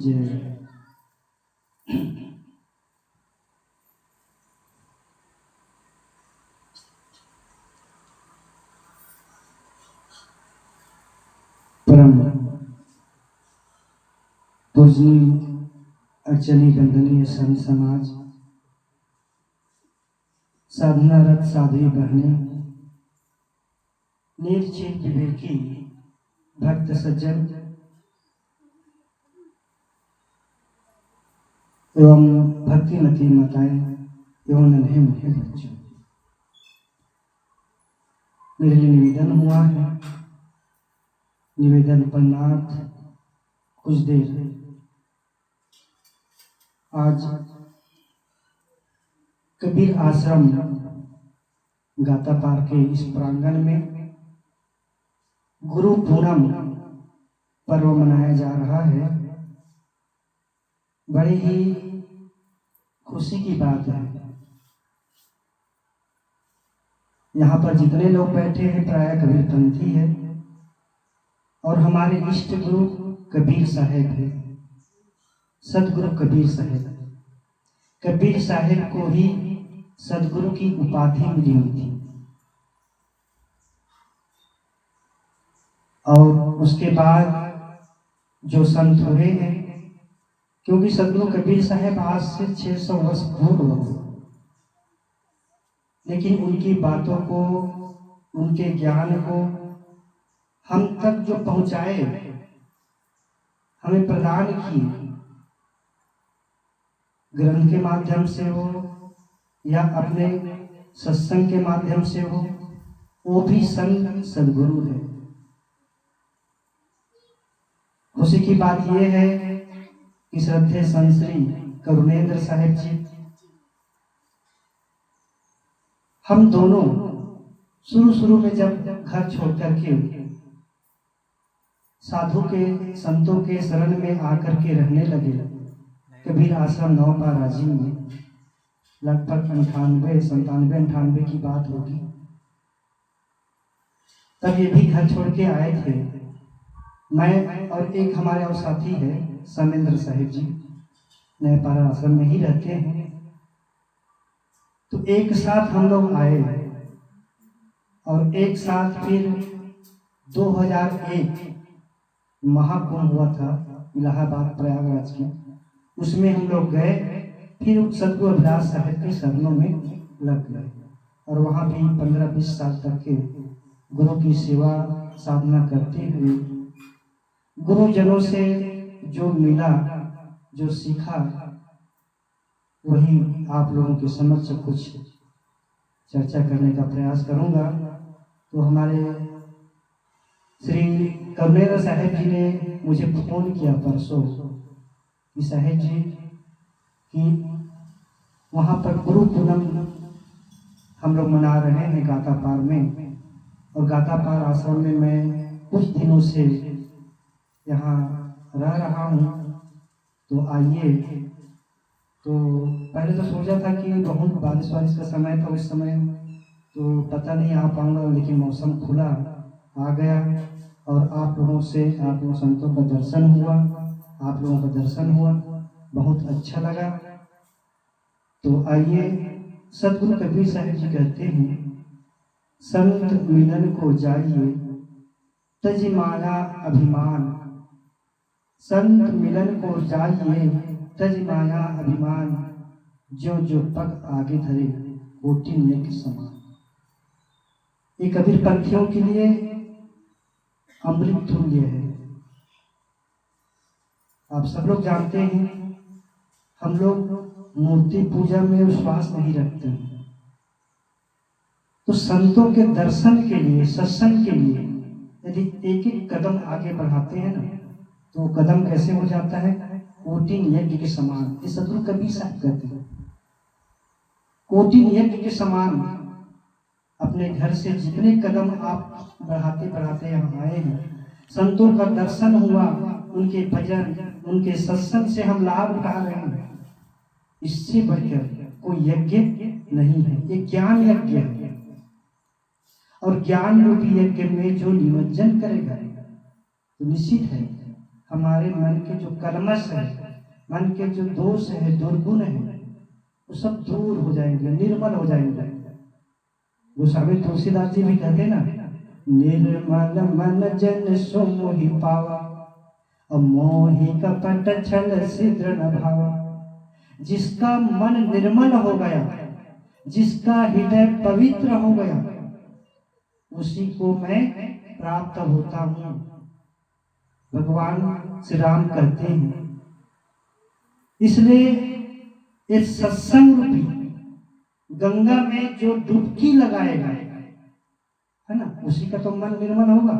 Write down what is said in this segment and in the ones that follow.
जय। परम पूजनीय अर्चनी वंदनीय संत समाज, साधनारत साध्वी बहने, निर्चेत विवेकी भक्त सज्जन एवं भक्तिमती माताएं एवं नन्हे मुन्ने बच्चों, मेरे लिए निवेदन हुआ है। निवेदन पन्नाथ कुछ देर आज कबीर आश्रम गातापार के इस प्रांगण में गुरु पूनम पर्व मनाया जा रहा है। बड़ी ही खुशी की बात है। यहाँ पर जितने लोग बैठे हैं प्राय कबीरपंथी है और हमारे इष्ट गुरु कबीर साहेब है, सदगुरु कबीर साहेब। कबीर साहेब को ही सदगुरु की उपाधि मिली हुई थी और उसके बाद जो संत हुए हैं, क्योंकि सदगुरु कबीर साहेब आज से 600 वर्ष पूर्व, लेकिन उनकी बातों को, उनके ज्ञान को हम तक जो पहुंचाए, हमें प्रदान किए, ग्रंथ के माध्यम से हो या अपने सत्संग के माध्यम से हो, वो भी संत सदगुरु है। खुशी की बात यह है कि श्रद्धेय संत श्री करुणेंद्र साहेब जी, हम दोनों शुरू में जब घर छोड़ करके साधु के संतों के शरण में आकर के रहने लगे, कबीर आश्रम नौपा राजीव में, लगभग 98 की बात होगी, तब ये भी घर छोड़ के आए थे। मैं और एक हमारे और साथी है समेंद्र साहिब जी, नयपारा आश्रम में ही रहते हैं। तो एक साथ हम लोग आए और एक साथ फिर 2001 महाकुंभ हुआ था इलाहाबाद प्रयागराज में, उसमें हम लोग गए। फिर सदगुरु अभिलाष साहेब के शरणों में लग गए और वहाँ भी 15-20 साल तक के गुरु की सेवा साधना करते हुए गुरुजनों से जो मिला, जो सीखा, वही आप लोगों के समक्ष कुछ चर्चा करने का प्रयास करूंगा। तो हमारे श्री करुणेंद्र साहेब जी ने मुझे फोन किया परसों कि साहेब जी कि वहाँ पर गुरु पूनम हम लोग मना रहे हैं गातापार में, और गातापार आश्रम में मैं कुछ दिनों से यहाँ रह रहा हूँ, तो आइए। तो पहले तो सोचा था कि बहुत बारिश का समय था उस समय, तो पता नहीं आ पाऊंगा, लेकिन मौसम खुला, आ गया और आप लोगों संतों का दर्शन हुआ, आप लोगों का दर्शन हुआ, बहुत अच्छा लगा। तो आइए, सदगुरु कबीर साहिब जी कहते हैं, संत मिलन को जाइए तज माया अभिमान, संत मिलन को जाइए तज माया अभिमान, जो जो पग आगे धरे कोटि के समान। ये कबीर पंथियों के लिए अमृत तुल्य है। आप सब लोग जानते हैं, हम लोग मूर्ति पूजा में विश्वास नहीं रखते हैं, तो संतों के दर्शन के लिए, सत्संग के लिए यदि एक एक कदम आगे बढ़ाते हैं ना, तो कदम कैसे हो जाता है, कोटि यज्ञ के समान। ये सदगुरु कबीर साहब कहते हैं, कोटि यज्ञ के समान। अपने घर से जितने कदम आप बढ़ाते बढ़ाते यहाँ आए हैं, संतों का दर्शन हुआ, उनके भजन, उनके सत्संग से हम लाभ उठा रहे हैं, इससे बढ़कर कोई यज्ञ नहीं है। ये ज्ञान यज्ञ है, और ज्ञान रूपी यज्ञ में जो निमज्जन करेगा, तो निश्चित है हमारे मन के जो कलमश है, मन के जो दोष है, दुर्गुण है, वो सब दूर हो जाएंगे, निर्मल हो जाएंगे। गोस्वामी तुलसीदास जी भी कहते ना, निर्मल मन जन सो मोहि पावा, मोहि कपट छल छिद्र न भावा। जिसका मन निर्मल हो गया, जिसका हृदय पवित्र हो गया, उसी को मैं प्राप्त होता हूँ। भगवान श्री राम कहते हैं। इसलिए इस सत्संग रूपी गंगा में जो डुबकी लगाएगा, है ना, उसी का तो मन निर्मल होगा।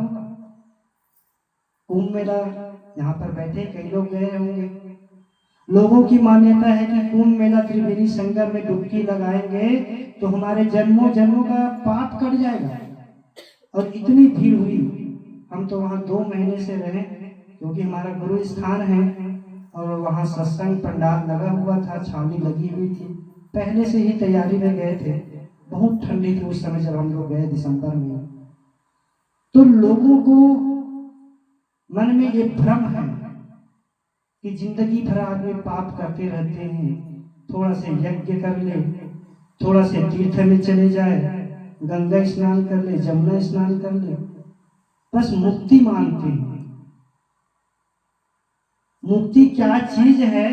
कुंभ मेला, यहाँ पर बैठे कई लोग गए होंगे। लोगों की मान्यता है कि कुंभ मेला त्रिवेणी संगम में डुबकी लगाएंगे तो हमारे जन्मों जन्मों का पाप कट जाएगा। और इतनी भीड़ हुई, हम तो वहाँ 2 महीने से रहे, क्योंकि हमारा गुरु स्थान है और वहाँ सत्संग पंडाल लगा हुआ था, छावनी लगी हुई थी, पहले से ही तैयारी में गए थे। बहुत ठंडी थी उस समय जब हम लोग गए दिसंबर में। तो लोगों को मन में ये भ्रम है कि जिंदगी भर आदमी पाप करते रहते हैं, थोड़ा से यज्ञ कर ले, थोड़ा से तीर्थ में चले जाए, गंगा स्नान कर ले, जमुना स्नान कर ले, बस मुक्ति मांगते हैं। मुक्ति क्या चीज है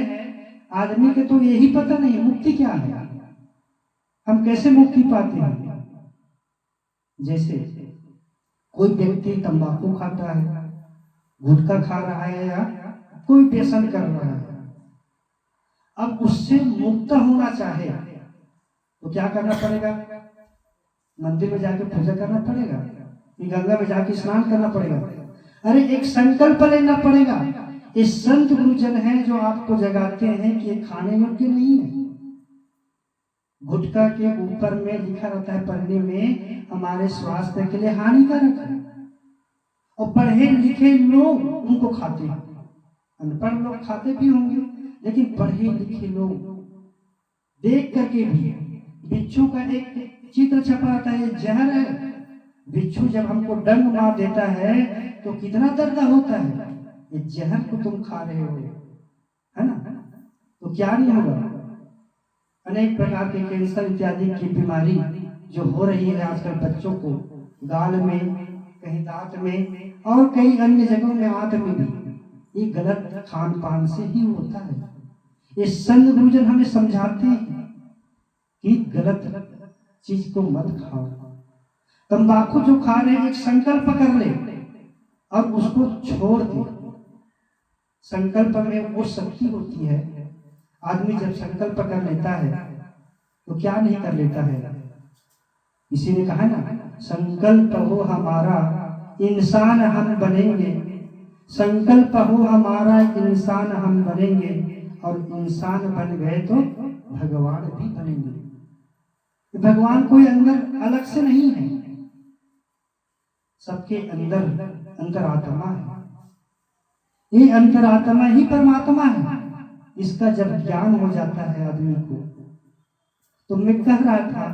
आदमी के तो यही पता नहीं, मुक्ति क्या है, हम कैसे मुक्ति पाते हैं। जैसे कोई व्यक्ति तंबाकू खाता है, गुटखा खा रहा है, या कोई व्यसन कर रहा है, अब उससे मुक्त होना चाहे तो क्या करना पड़ेगा? मंदिर में जाके पूजा करना पड़ेगा, गंगा में जाके स्नान करना पड़ेगा? अरे एक संकल्प लेना पड़ेगा। ये संत गुरुजन हैं जो आपको जगाते हैं कि ये खाने योग्य नहीं है। गुटखा के ऊपर में लिखा रहता है पढ़ने में, हमारे स्वास्थ्य के लिए हानिकारक है, और पढ़े लिखे लोग उनको खाते हैं। अनपढ़ लोग खाते भी होंगे, लेकिन पढ़े लिखे लोग देख करके भी, बिच्छू का एक चित्र छपा आता है, ये जहर है। बिच्छू जब हमको डंक मार देता है तो कितना दर्द होता है, ये जहर को तुम खा रहे हो, है ना, तो क्या नहीं होगा। अनेक प्रकार के कैंसर इत्यादि की बीमारी जो हो रही है आजकल बच्चों को, गाल में, कहीं दांत में, और कई अन्य जगहों में, आंत में भी, ये गलत खान पान से ही होता है। ये संत गुरुजन हमें समझाते हैं कि गलत चीज को मत खाओ। तंबाकू जो खा रहे हैं, एक संकल्प कर ले और उसको छोड़ दे। संकल्प में वो शक्ति होती है। आदमी जब संकल्प कर लेता है तो क्या नहीं कर लेता है। किसी ने कहा ना, संकल्प हो हमारा इंसान हम बनेंगे, संकल्प हो हमारा इंसान हम बनेंगे, और इंसान बन गए तो भगवान भी बनेंगे। भगवान कोई अंदर अलग से नहीं है, सबके अंदर अंतरात्मा है। ये अंतरात्मा ही परमात्मा है। इसका जब ज्ञान हो जाता है आदमी को, तो मैं कह रहा था,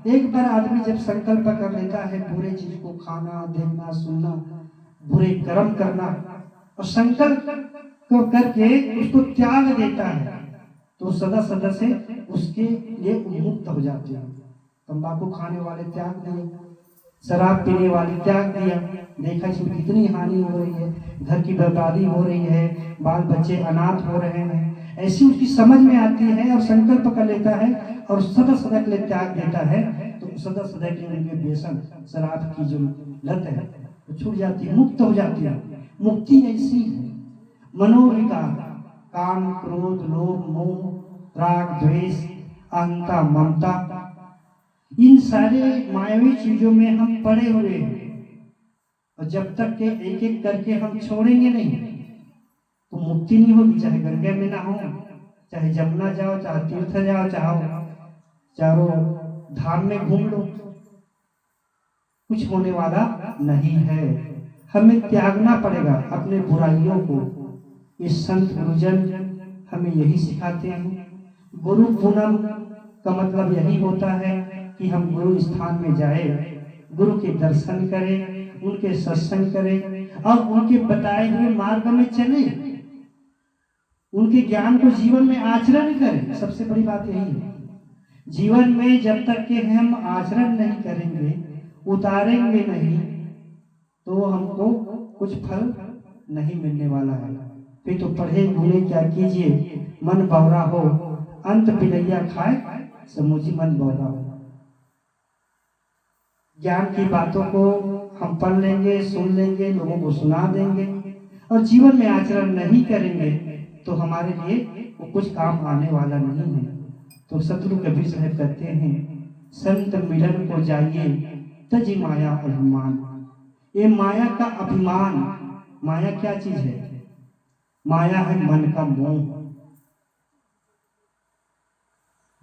एक बार आदमी जब संकल्प कर लेता है बुरे चीज को खाना, देखना, सुनना, बुरे कर्म करना, और संकल्प को करके उसको त्याग देता है, तो सदा सदा से उसके लिए उन्मुक्त हो जाते हैं। तंबाकू खाने वाले त्याग दिए, शराब पीने वाले त्याग दिया, देखा इसमें कितनी हानि हो रही है, घर की बर्बादी हो रही है, बाल बच्चे अनाथ हो रहे हैं। ऐसी उसकी समझ में आती है और संकल्प कर लेता है और सदा सदा के लिए त्याग देता है, तो सदा सदा के लिए व्यसन, शराब की जो लत है वो छूट जाती है, मुक्त हो जाती है। मुक्ति ऐसी है। मनोविकार, काम, क्रोध, लोभ, मोह, राग, द्वेष, अहंता, ममता, इन सारे मायावी चीजों में हम पड़े हुए हैं, और जब तक के एक एक करके हम छोड़ेंगे नहीं तो मुक्ति नहीं होगी। चाहे गंगे में ना हो, चाहे जमुना जाओ, चाहे तीर्थ जाओ, चाहे चारों धाम में घूम लो, कुछ होने वाला नहीं है। हमें त्यागना पड़ेगा अपने बुराइयों को। इस संत गुरुजन हमें यही सिखाते हैं। गुरु पूनम का मतलब यही होता है कि हम गुरु स्थान में जाए, गुरु के दर्शन करें उनके सत्संग करें और उनके बताए हुए मार्ग में चले, उनके ज्ञान को जीवन में आचरण करें। सबसे बड़ी बात यही है, जीवन में जब तक कि हम आचरण नहीं करेंगे, उतारेंगे नहीं, तो हमको कुछ फल नहीं मिलने वाला है। फिर तो पढ़े गुने क्या कीजिए, मन बौरा हो, अंत पिलैया खाए समूची मन बौरा हो। ज्ञान की बातों को हम पढ़ लेंगे, सुन लेंगे, लोगों को सुना देंगे और जीवन में आचरण नहीं करेंगे तो हमारे लिए वो कुछ काम आने वाला नहीं है। तो सतगुरु कबीर साहब कहते हैं, संत मिलन को जाइए तजी माया अभिमान। ये माया का अभिमान, माया क्या चीज है? माया है मन का मोह।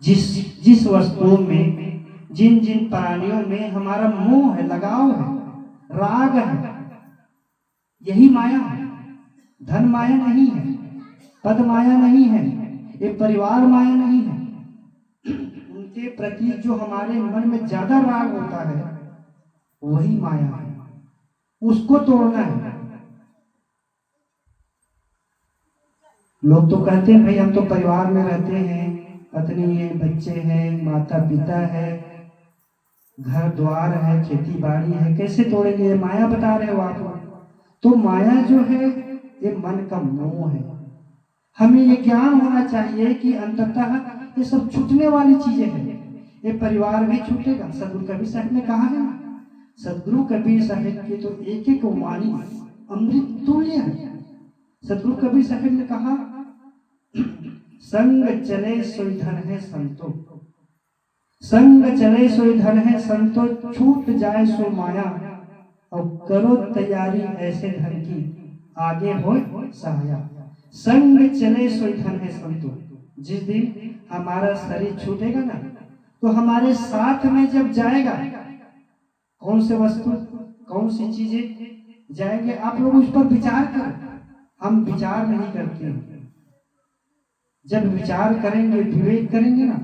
जिस वस्तुओं में, जिन जिन प्राणियों में हमारा मोह है, लगाव है, राग है, यही माया है। धन माया नहीं है, पद माया नहीं है, ये परिवार माया नहीं है। उनके प्रति जो हमारे मन में ज्यादा राग होता है वही माया है, उसको तोड़ना है। लोग तो कहते हैं भाई हम तो परिवार में रहते हैं, पत्नी है, बच्चे हैं, माता पिता है, घर द्वार है, खेती बाड़ी है, कैसे तोड़ेंगे? ये माया बता रहे हो आप। तो माया जो है ये मन का मोह है। हमें ये ज्ञान होना चाहिए कि अंततः ये सब छूटने वाली चीजें हैं। ये परिवार भी छूटेगा। सदगुरु कबीर साहब ने कहा है, सदगुरु कबीर साहब की तो एक एक वाणी अमृत तुल्य है। सदगुरु कबीर साहब ने कहा, संग चले सोई धन है संतो, संग चले सोई धन है संतो, छूट जाए सो माया, और करो तैयारी ऐसे धन की, आगे हो सहाया। संग चले सोई धन है संतो। जिस दिन हमारा शरीर छूटेगा ना, तो हमारे साथ में जब जाएगा, कौन से वस्तु, कौन सी चीजें जाएंगे, आप लोग उस पर विचार करें। हम विचार नहीं करते हैं। जब विचार करेंगे, विवेक करेंगे ना,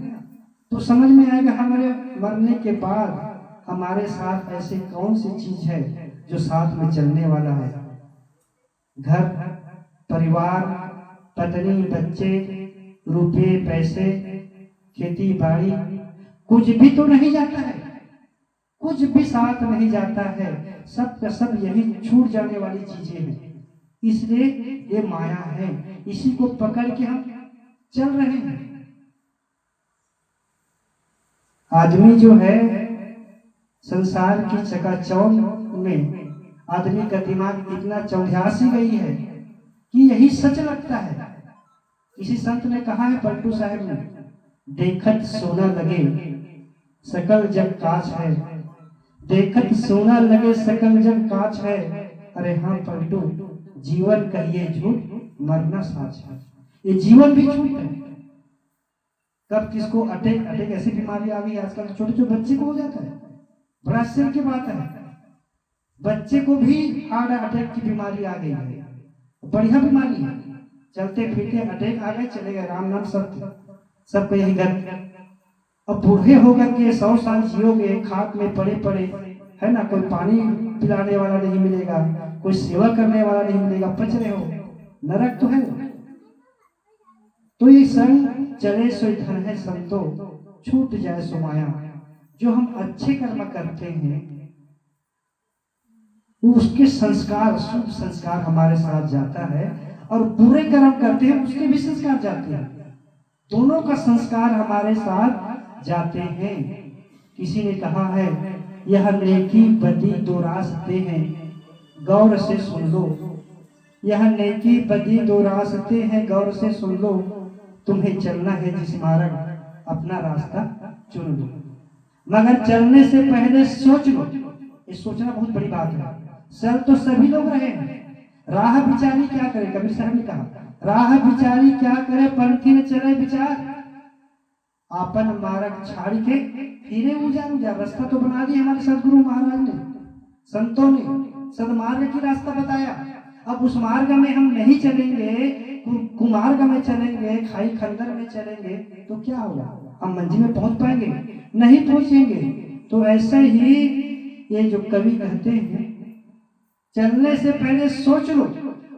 तो समझ में आएगा हमारे मरने के बाद हमारे साथ ऐसे कौन सी चीज है जो साथ में चलने वाला है। घर परिवार, पत्नी, बच्चे, रुपए पैसे, खेती बाड़ी, कुछ भी तो नहीं जाता है, कुछ भी साथ नहीं जाता है। सब का सब यही छूट जाने वाली चीजें हैं। इसलिए ये माया है, इसी को पकड़ के हम चल रहे हैं। आदमी जो है संसार की चकाचौंध में, आदमी का दिमाग इतना चौंधियासी गई है कि यही सच लगता है। किसी संत ने कहा है, पलटू साहब ने, देखत सोना लगे सकल जग काच है, देखत सोना लगे सकल जग काच है। अरे हाँ पलटू, जीवन कहिए झूठ, मरना साच है। ये जीवन भी झूठ है। कब किसको अटैक ऐसी बीमारी आ गई आजकल, छोटे छोटे बच्चे को हो जाता है। बड़ा आश्चर्य की बात है, बच्चे को भी हार्ट अटैक की बीमारी आ गई है। बढ़िया बीमारी है, चलते फिरते अटैक आ गए, चले गए, राम नाम सबको यही घर। अब बूढ़े होकर के 100 साल जियोगे, खाक में पड़े पड़े, है ना, कोई पानी पिलाने वाला नहीं मिलेगा, कोई सेवा करने वाला नहीं मिलेगा, पच रहे हो, नरक तो है। तो ये संग चले सोई धन है संतो, छूट जाए सो माया। जो हम अच्छे कर्म करते हैं उसके संस्कार, शुभ संस्कार हमारे साथ जाता है, और बुरे कर्म करते हैं उसके भी संस्कार जाते हैं। दोनों का संस्कार हमारे साथ जाते हैं। किसी ने कहा है, यह नेकी बदी दो रास्ते हैं, गौर से सुन लो। यह नेकी बदी दो रास्ते हैं, गौर से सुन लो। तुम्हें चलना है जिस मार्ग, अपना रास्ता चुन लो, मगर चलने से पहले सोच लो। ये सोचना बहुत बड़ी बात है। चल तो सभी लोग रहे हैं, राह बिचारी क्या करे? कबीर साहब ने कहा, राह बिचारी क्या करे, पंथी ने चले विचार, आपन मार्ग छाड़ के फिरे उजार उजार। रास्ता तो बना दिया हमारे सदगुरु महाराज ने, संतों ने सदमार्ग की रास्ता बताया। अब उस मार्ग में हम नहीं चलेंगे, कुमार्ग में चलेंगे, खाई खंडर में चलेंगे, तो क्या होगा? हम मंजिल में पहुंच पाएंगे? नहीं पहुंचेंगे। तो ऐसे ही ये जो कवि कहते हैं, चलने से पहले सोच लो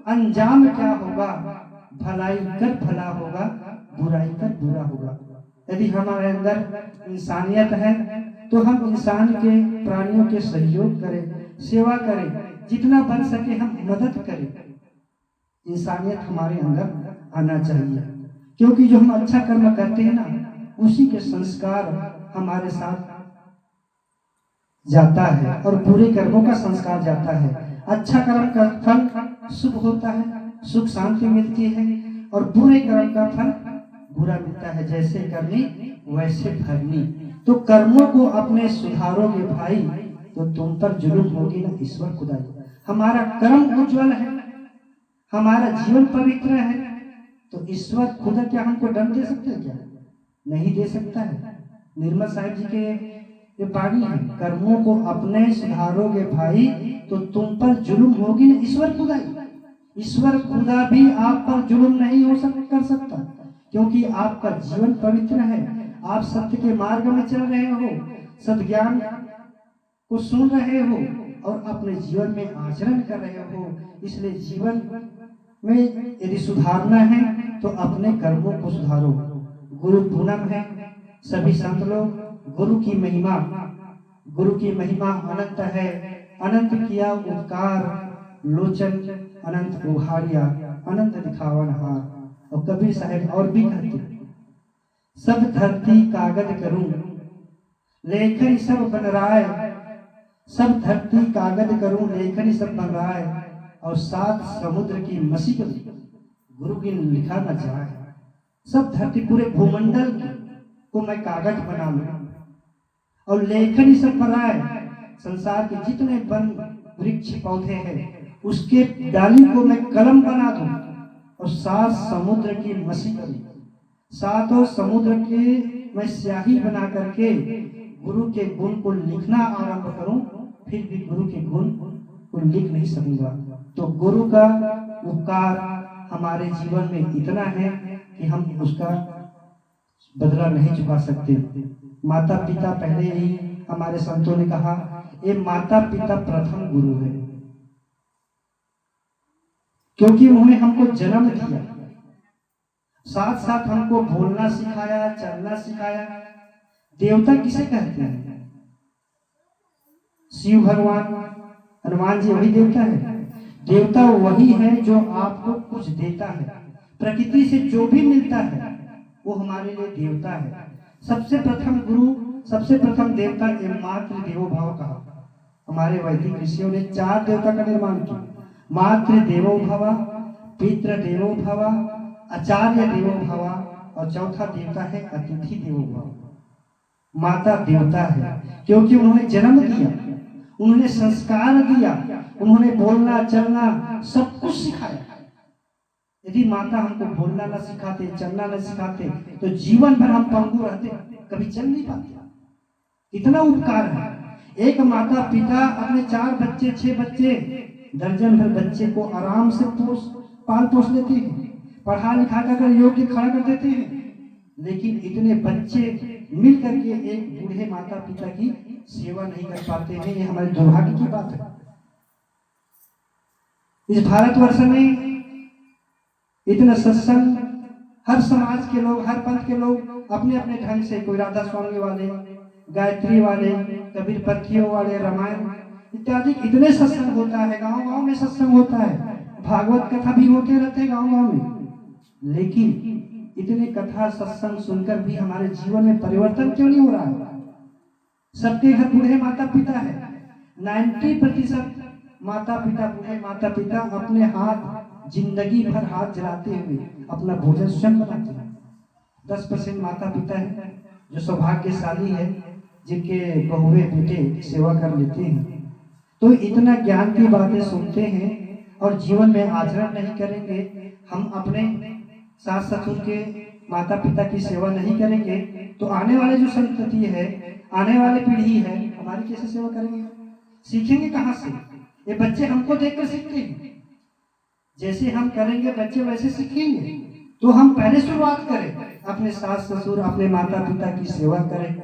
अंजाम क्या होगा। भलाई कर भला होगा, बुराई कर बुरा होगा। यदि हमारे अंदर इंसानियत है तो हम इंसान के, प्राणियों के सहयोग करें, सेवा करें, जितना बन सके हम मदद करें। इंसानियत हमारे अंदर आना चाहिए, क्योंकि जो हम अच्छा कर्म करते हैं ना, उसी के संस्कार हमारे साथ जाता है और बुरे कर्मों का संस्कार जाता है। अच्छा कर्म का फल शुभ होता है, सुख शांति मिलती है, और बुरे कर्म का फल बुरा मिलता है। जैसे करनी वैसे भरनी। तो कर्मों को अपने सुधारोगे भाई, तो तुम पर जुल्म होगी ना ईश्वर खुदाई। हमारा कर्म उज्जवल है, हमारा जीवन पवित्र है, तो ईश्वर खुदा क्या हमको दंड दे सकते हैं? क्या नहीं दे सकता है। निर्मल साहिब जी के ये बाणी है, कर्मों को अपने सुधारोगे भाई, तो तुम पर जुल्म होगी ना ईश्वर खुदाई। ईश्वर खुदा भी आप पर जुल्म नहीं कर सकता, क्योंकि आपका जीवन पवित्र है। आप सत्य के मार्ग में चल रहे हो, सद्ज्ञान को सुन रहे हो और अपने जीवन में आचरण कर रहे हो। इसलिए जीवन में यदि सुधारना है तो अपने कर्मों को सुधारो। गुरु पूनम है, सभी संत लोग गुरु की महिमा अनंत है। अनंत किया उपकार, लोचन अनंत उघाड़िया, अनंत दिखावन हार। और कबीर साहब और भी कहते, सब धरती कागज करूं लेखन सब बन राय। सब धरती कागज करूं लेखन सब बन राय, और सात समुद्र की मसी गुरु की लिखा न जाए। सब धरती पूरे भूमंडल को मैं कागज बना लूं और लेखनी सब बनाए। संसार के जितने वन वृक्ष पौधे हैं उसके डाली को मैं कलम बना दूं, और सात समुद्र की मसी करूं। सातों समुद्र के मैं स्याही बना करके गुरु के गुण को लिखना आरंभ करूं, फिर भी गुरु के गुण को लिख नहीं सकूंगा। तो गुरु का उपकार हमारे जीवन में इतना है कि हम उसका बदला नहीं चुका सकते। माता पिता, पहले ही हमारे संतों ने कहा, ये माता पिता प्रथम गुरु है, क्योंकि उन्होंने हमको जन्म दिया, साथ साथ हमको बोलना सिखाया, चलना सिखाया। देवता किसे कहते हैं? शिव भगवान, हनुमान जी वही देवता है। देवता वही है जो आपको कुछ देता है। प्रकृति से जो भी मिलता है वो हमारे लिए देवता है। सबसे प्रथम गुरु, सबसे प्रथम देवता मातृ देवो भव कहा। हमारे वैदिक ऋषियों ने 4 देवता का निर्माण किया। मातृ देवो भव, पितृ देवो भव, आचार्य देवो भव, और चौथा देवता है अतिथि देवो भव। माता देवता है क्योंकि उन्होंने जन्म दिया, उन्होंने संस्कार दिया, उन्होंने बोलना चलना सब कुछ सिखाया। यदि माता हमको बोलना न सिखाते, चलना न सिखाते, तो जीवन भर हम पंगु रहते, कभी चल नहीं पाते। इतना उपकार है। एक माता पिता अपने 4 बच्चे, 6 बच्चे, दर्जन भर बच्चे को आराम से पाल पोस लेते हैं, पढ़ा लिखा कर योग्य खड़ा कर देते हैं। लेकिन इतने बच्चे मिल करके एक बूढ़े माता पिता की सेवा नहीं कर पाते हैं। ये हमारे दुर्भाग्य की बात है। इस भारतवर्ष में इतना सत्संग, हर समाज के लोग, हर पंथ के लोग अपने अपने ढंग से, कोई राधा स्वामी वाले, गायत्री वाले, कबीर पत्थियों वाले, रामायण इत्यादि इतने सत्संग होता है। गांव गांव में सत्संग होता है, भागवत कथा भी होते रहते हैं गांव गांव में। लेकिन इतने कथा सत्संग सुनकर भी हमारे जीवन में परिवर्तन क्यों नहीं हो रहा है? सबके घर बूढ़े माता पिता है। 90% माता पिता, बूढ़े माता पिता अपने हाथ जिंदगी भर हाथ जलाते हुए अपना भोजन स्वयं बनाते हैं। 10% माता पिता है जो सौभाग्यशाली है, जिनके बहुए बेटे सेवा कर लेते हैं। तो इतना ज्ञान की बातें सुनते हैं और जीवन में आचरण नहीं करेंगे, हम अपने सास ससुर के, माता पिता की सेवा नहीं करेंगे, तो आने वाले जो संतति है, आने वाली पीढ़ी है, हमारी कैसे सेवा करेंगे? सीखेंगे कहाँ से? ये बच्चे हमको देखकर सीखते हैं। जैसे हम करेंगे बच्चे वैसे सीखेंगे। तो हम पहले शुरुआत करें, अपने सास ससुर, अपने माता पिता की सेवा करें,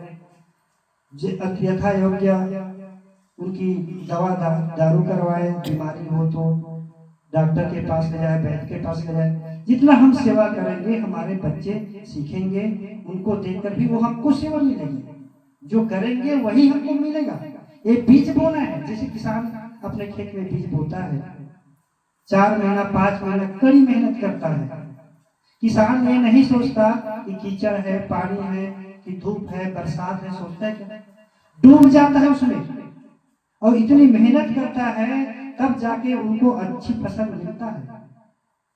यथा योग्य उनकी दारू करवाए, बीमारी हो तो डॉक्टर के पास ले जाए, वैद्य के पास ले जाए। जितना हम सेवा करेंगे हमारे बच्चे सीखेंगे, उनको देखकर भी वो हमको सेवा मिलेगी। जो करेंगे वही हमको मिलेगा। ये बीज बोना है, जैसे किसान अपने खेत में बीज बोता है, 4 महीना 5 महीना कड़ी मेहनत करता है। किसान ये नहीं सोचता कि कीचड़ है, पानी है, कि धूप है, बरसात है, सोचता है क्या? डूब जाता है उसमें और इतनी मेहनत करता है, तब जाके उनको अच्छी फसल मिलता है।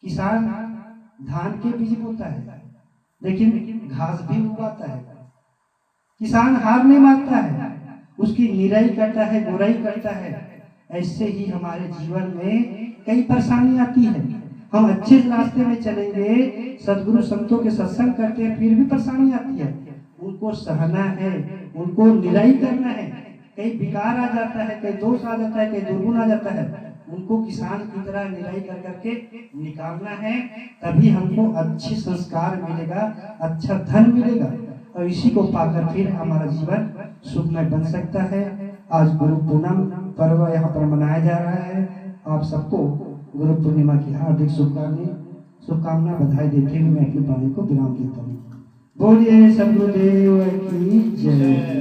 किसान धान के बीज बोता है, लेकिन घास भी उगाता है। किसान हार नहीं मानता है, उसकी निराई करता है, गुड़ाई करता है। ऐसे ही हमारे जीवन में कई परेशानी आती है। हम अच्छे रास्ते में चलेंगे, सदगुरु संतों के सत्संग करते हैं, फिर भी परेशानी आती है। उनको सहना है, उनको निराई करना है। कहीं विकार आ जाता है, कहीं दोष आ जाता है, कहीं दुर्गुण आ जाता है, उनको किसान की तरह निराई कर करके निकालना है। तभी हमको अच्छे संस्कार मिलेगा, अच्छा धन मिलेगा, और इसी को पाकर फिर हमारा जीवन सुखमय बन सकता है। आज गुरु पूनम पर्व यहाँ पर मनाया जा रहा है। आप सबको गुरु पूर्णिमा की हार्दिक शुभकामना बधाई देते हुए मैं अपनी वाणी को विराम देता हूँ। बोलिए सद्गुरुदेव की जय।